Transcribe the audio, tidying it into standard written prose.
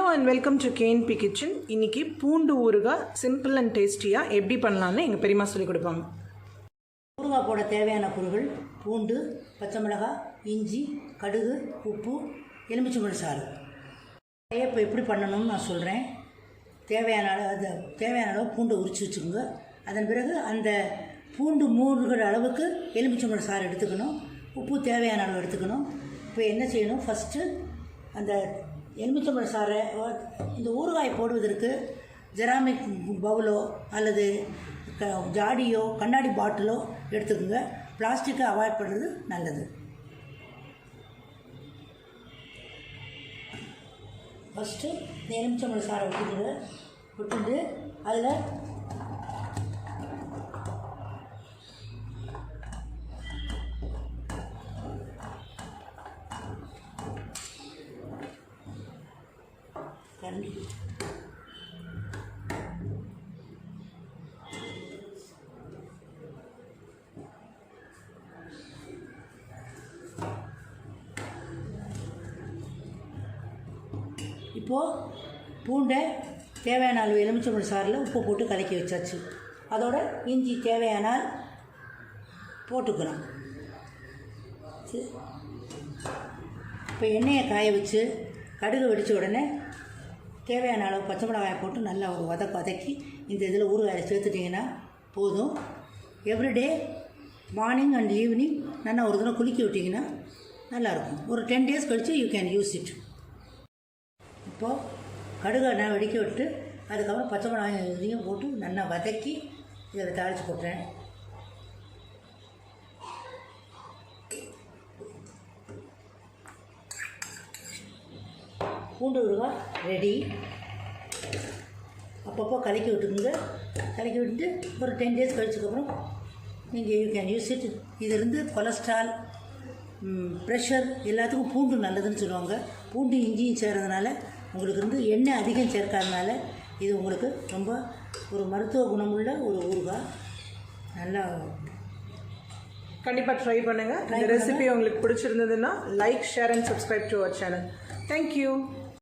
Hello and welcome to KNP Kitchen. இன்னைக்கு பூண்டு ஊறுகாய் சிம்பிள் அண்ட் டேஸ்டியாக எப்படி பண்ணலான்னு எங்கள் பெரியம்மா சொல்லி கொடுப்பாங்க. ஊறுகாய் போட தேவையான பொருட்கள் பூண்டு, பச்சை மிளகாய், இஞ்சி, கடுகு, உப்பு, எலுமிச்சம்பழம் சாறு. இப்போ எப்படி பண்ணணும்னு நான் சொல்கிறேன். தேவையான அளவு பூண்டை உரித்து வச்சுக்கோங்க. அதன் பிறகு அந்த பூண்டு மூழ்கிற அளவுக்கு எலுமிச்சம்பழம் சாறு எடுத்துக்கணும். உப்பு தேவையான அளவு எடுத்துக்கணும். இப்போ என்ன செய்யணும், ஃபஸ்ட்டு அந்த எலுமிச்சம்பழம் சாறை இந்த ஊறுகாய் போடுவதற்கு ஜெராமிக் பவுலோ அல்லது ஜாடியோ கண்ணாடி பாட்டிலோ எடுத்துக்கோங்க. பிளாஸ்டிக்கை அவாய்ட் பண்ணுறது நல்லது. ஃபஸ்ட்டு இந்த எலுமிச்சம்பழம் சாறை விட்டுட்டு அதில் கண்டி இப்போது பூண்டை தேவையான அளவு எலுமிச்சம்பழம் சாறில் உப்பு போட்டு கலக்கி வச்சாச்சு. அதோட இஞ்சி தேவையானால் போட்டுக்கணும். இப்போ எண்ணெயை காய வச்சு கடுகு வெடித்த உடனே தேவையான அளவு பச்சை மிளகாயை போட்டு நல்லா ஒரு வதக்கி இந்த இதில் ஊறுகாயை சேர்த்துட்டிங்கன்னா போதும். எவ்ரிடே மார்னிங் அண்ட் ஈவினிங் நல்லா ஒரு தினம் குளிக்க விட்டிங்கன்னா நல்லாயிருக்கும். ஒரு 10 days கழித்து யூ கேன் யூஸ் இட். இப்போது கடுகை நான் வெடிக்க விட்டு அதுக்கப்புறம் பச்சை மிளகாய் இதையும் போட்டு நல்லா வதக்கி இதில் தாளித்து போட்டுறேன். பூண்டு ஊறுகாய் ரெடி. அப்பப்போ கலக்கி விட்டுக்குங்க. கலக்கி விட்டுட்டு ஒரு 10 days கழிச்சதுக்கப்புறம் நீங்கள் யூ கேன் யூஸ் இட். இது இருந்து கொலஸ்ட்ரால், ப்ரெஷர் எல்லாத்துக்கும் பூண்டு நல்லதுன்னு சொல்லுவாங்க. பூண்டு இஞ்சியும் சேர்றதுனால உங்களுக்கு எண்ணெய் அதிகம் சேர்க்காதனால இது உங்களுக்கு ரொம்ப ஒரு மருத்துவ குணமுள்ள ஒரு ஊறுகாய். நல்லா கண்டிப்பாக ட்ரை பண்ணுங்கள். இந்த ரெசிபி உங்களுக்கு பிடிச்சிருந்ததுன்னா like, share and subscribe to our channel. Thank you.